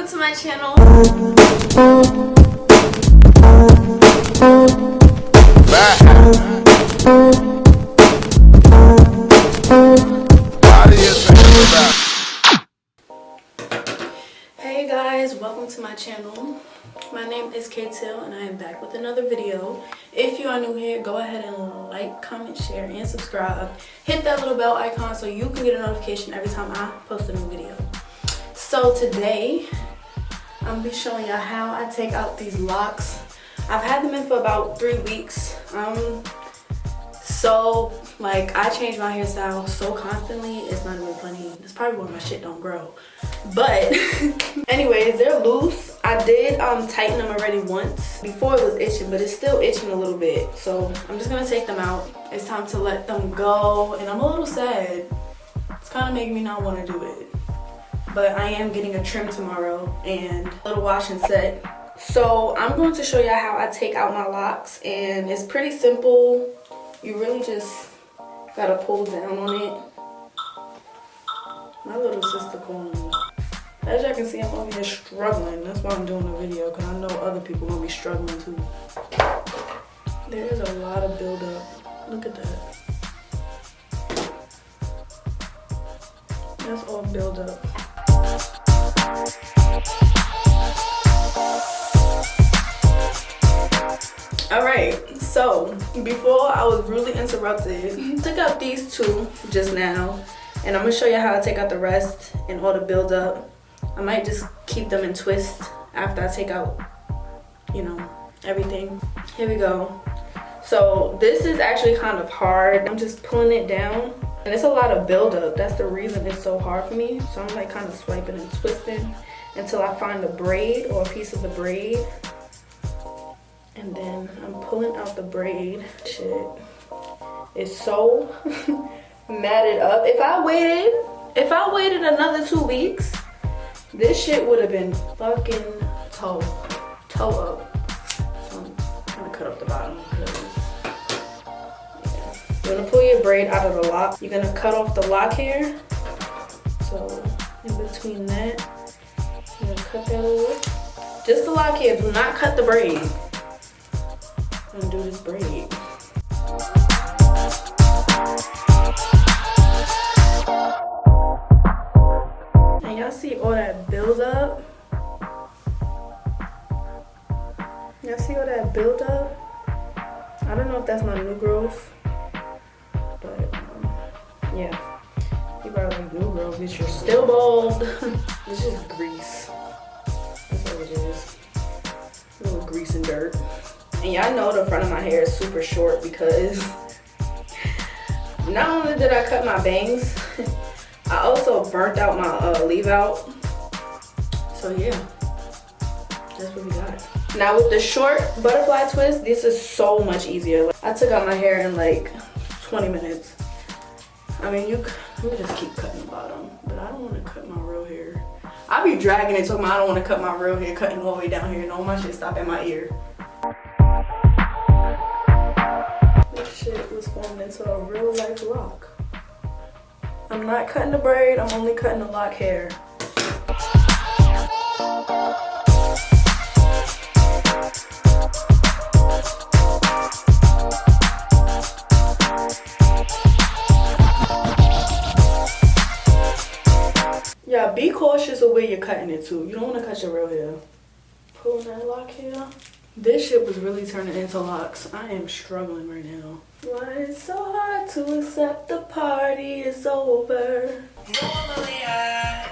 welcome to my channel. Hey guys, welcome to my channel. My name is Kayshasmiless and I am back with another video. If you are new here, go ahead and like, comment, share, and subscribe. Hit that little bell icon so you can get a notification every time I post a new video. So today, I'm going to be showing y'all how I take out these locks. I've had them in for about 3 weeks. I change my hairstyle so constantly, it's not even funny. That's probably why my shit don't grow. But anyways, they're loose. I did tighten them already once. Before it was itching, but it's still itching a little bit. So I'm just gonna take them out. It's time to let them go. And I'm a little sad. It's kind of making me not want to do it. But I am getting a trim tomorrow and a little wash and set. So I'm going to show you how I take out my locks, and it's pretty simple. You really just gotta pull down on it. My little sister calling me. As y'all can see, I'm over here struggling. That's why I'm doing the video, because I know other people gonna be struggling too. There's a lot of buildup. Look at that. That's all buildup. Alright, so before I was really interrupted, took out these two just now, and I'm gonna show you how I take out the rest and all the buildup. I might just keep them in twist after I take out, you know, everything. Here we go. So this is actually kind of hard. I'm just pulling it down, and it's a lot of buildup. That's the reason it's so hard for me. So I'm like kind of swiping and twisting until I find a braid or a piece of the braid. And then I'm pulling out the braid. Shit, it's so matted up. If I waited another 2 weeks, this shit would have been fucking toe up. So I'm gonna cut up the bottom because you're gonna pull your braid out of the lock. You're gonna cut off the lock hair. So in between that, you're gonna cut that off. Just the lock hair. Do not cut the braid. I'm gonna do this braid. And y'all see all that buildup? Y'all see all that buildup? I don't know if that's my new growth, but yeah. People are like, new growth, bitch, you're still bald. It's just grease. That's all it is. A little grease and dirt. And y'all know the front of my hair is super short because not only did I cut my bangs, I also burnt out my leave out. So yeah, that's what we got. Now with the short butterfly twist, this is so much easier. I took out my hair in like 20 minutes. I mean, let me just keep cutting the bottom, but I don't want to cut my real hair. I be dragging it, talking about I don't want to cut my real hair, cutting all the way down here, and all my shit stop at my ear. Shit was formed into a real life lock. I'm not cutting the braid, I'm only cutting the lock hair. Yeah, be cautious of where you're cutting it to. You don't want to cut your real hair. Pulling that lock hair. This shit was really turning into locks. I am struggling right now. Why it's so hard to accept the party is over. Normally I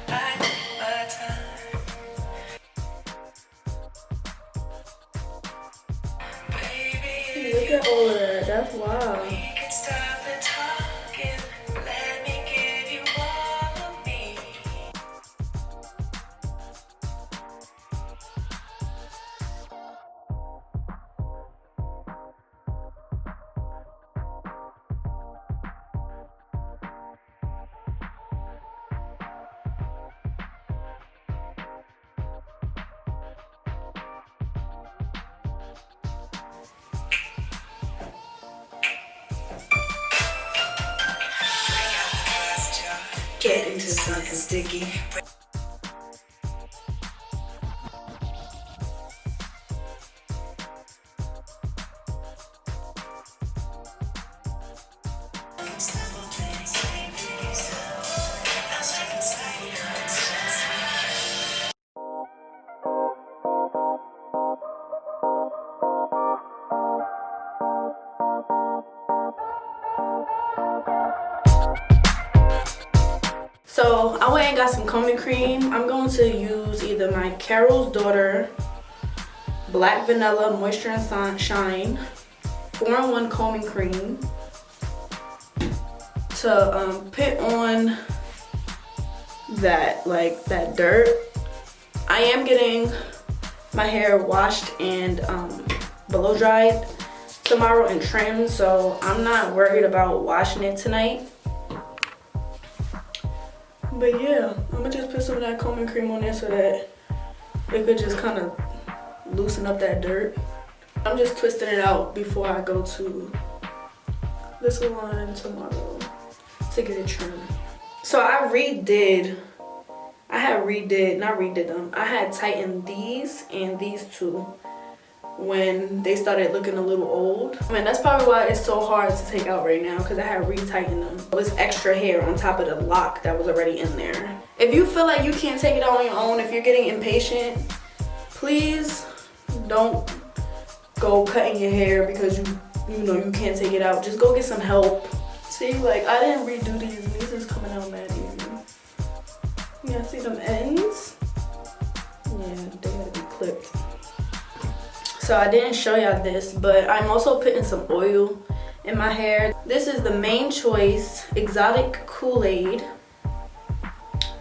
take my time. Baby, look at all of that. That's wild. We can stop the talking. Let me give you all of me. Get into something sticky. So I went and got some combing cream. I'm going to use either my Carol's Daughter Black Vanilla Moisture and Shine 4-in-1 combing cream to put on that dirt. I am getting my hair washed and blow dried tomorrow and trimmed, so I'm not worried about washing it tonight. But yeah, I'm gonna just put some of that combing cream on there so that it could just kind of loosen up that dirt. I'm just twisting it out before I go to the salon tomorrow to get it trimmed. So I had tightened these and these two when they started looking a little old. I mean, that's probably why it's so hard to take out right now, because I had re-tightened them. It was extra hair on top of the lock that was already in there. If you feel like you can't take it out on your own, if you're getting impatient, please don't go cutting your hair because you know you can't take it out. Just go get some help. See, like, I didn't redo these. These is coming out mad easy. Yeah, see them ends? Yeah, they gotta be clipped. So I didn't show y'all this, but I'm also putting some oil in my hair. This is the Main Choice Exotic Kool-Aid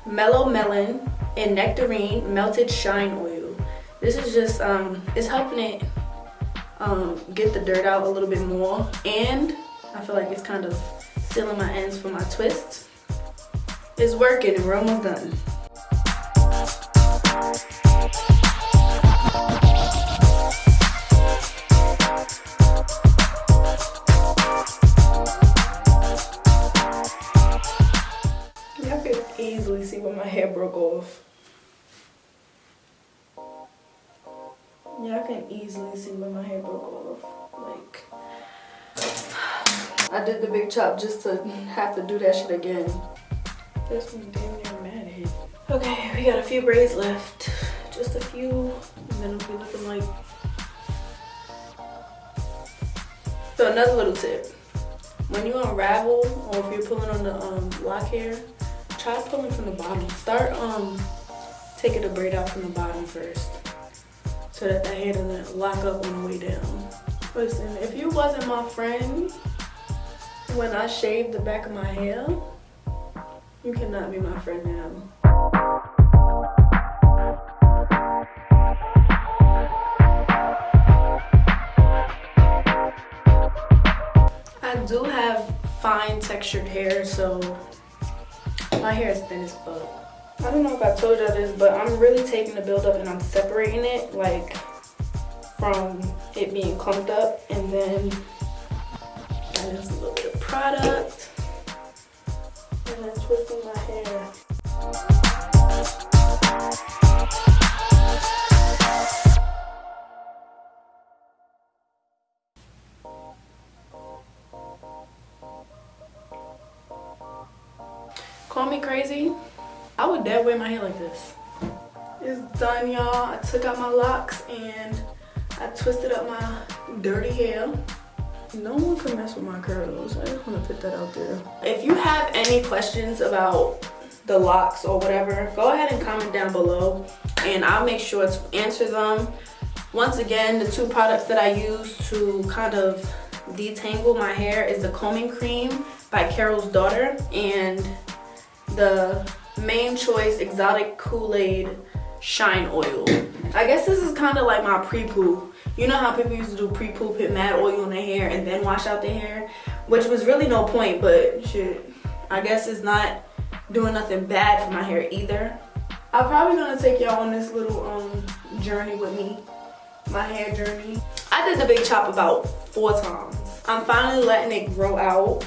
Mellow Melon and Nectarine Melted Shine Oil. This is just, it's helping it get the dirt out a little bit more, and I feel like it's kind of sealing my ends for my twists. It's working and we're almost done. Y'all could easily see where my hair broke off. Y'all can easily see where my hair broke off. Like, I did the big chop just to have to do that shit again. This one damn near mad at it. Okay, we got a few braids left. Just a few, and then it'll be looking like. So another little tip. When you unravel, or if you're pulling on the lock hair, try pulling from the bottom. Start taking the braid out from the bottom first, so that the hair doesn't lock up on the way down. Listen, if you wasn't my friend when I shaved the back of my hair, you cannot be my friend now. I do have fine textured hair, so my hair is thin as fuck. I don't know if I told y'all this, but I'm really taking the buildup and I'm separating it, like, from it being clumped up, and then adding a little bit of product. And then twisting my hair. Call me crazy, I would dead wear my hair like this. It's done, y'all. I took out my locks and I twisted up my dirty hair. No one can mess with my curls. I just want to put that out there. If you have any questions about the locks or whatever, go ahead and comment down below and I'll make sure to answer them. Once again, the two products that I use to kind of detangle my hair is the combing cream by Carol's Daughter and the Main Choice Exotic Kool-Aid Shine Oil. I guess this is kind of like my pre-poo. You know how people used to do pre-poo, put mad oil in their hair and then wash out their hair, which was really no point, but shit, I guess it's not doing nothing bad for my hair either. I'm probably gonna take y'all on this little journey with me, my hair journey. I did the big chop about 4 times. I'm finally letting it grow out,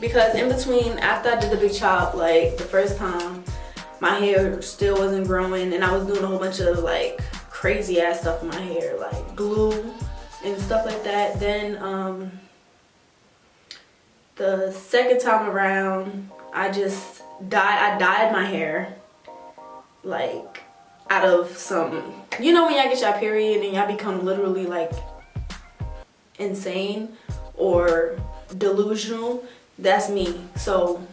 because in between, after I did the big chop, like the first time, my hair still wasn't growing and I was doing a whole bunch of like crazy ass stuff in my hair, like glue and stuff like that. Then the second time around, I dyed my hair, like out of some, you know when y'all get your period and y'all become literally like insane or delusional? That's me. So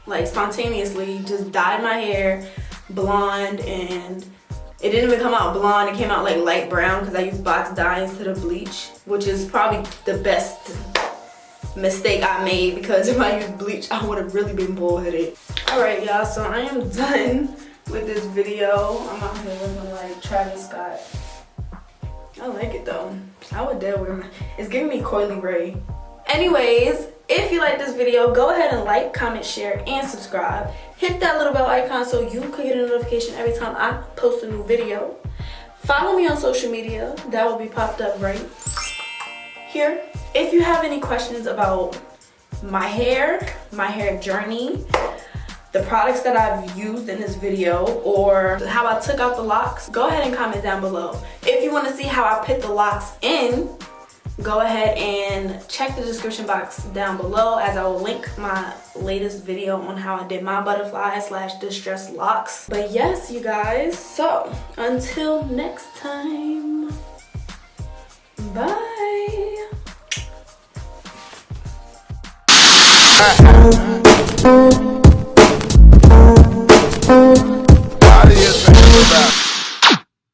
like spontaneously just dyed my hair blonde, and it didn't even come out blonde, it came out like light brown because I used box dye instead of bleach, which is probably the best mistake I made, because if I used bleach I would have really been bullheaded. Alright y'all, so I am done with this video. I'm out here looking like Travis Scott. I like it though. I would dare wear my, it's giving me Coily Ray. Anyways, if you like this video, go ahead and like, comment, share, and subscribe. Hit that little bell icon so you can get a notification every time I post a new video. Follow me on social media. That will be popped up right here. If you have any questions about my hair journey, the products that I've used in this video, or how I took out the locks, go ahead and comment down below. If you want to see how I put the locks in, go ahead and check the description box down below, as I will link my latest video on how I did my butterfly / distressed locks. But yes, you guys, so until next time, bye.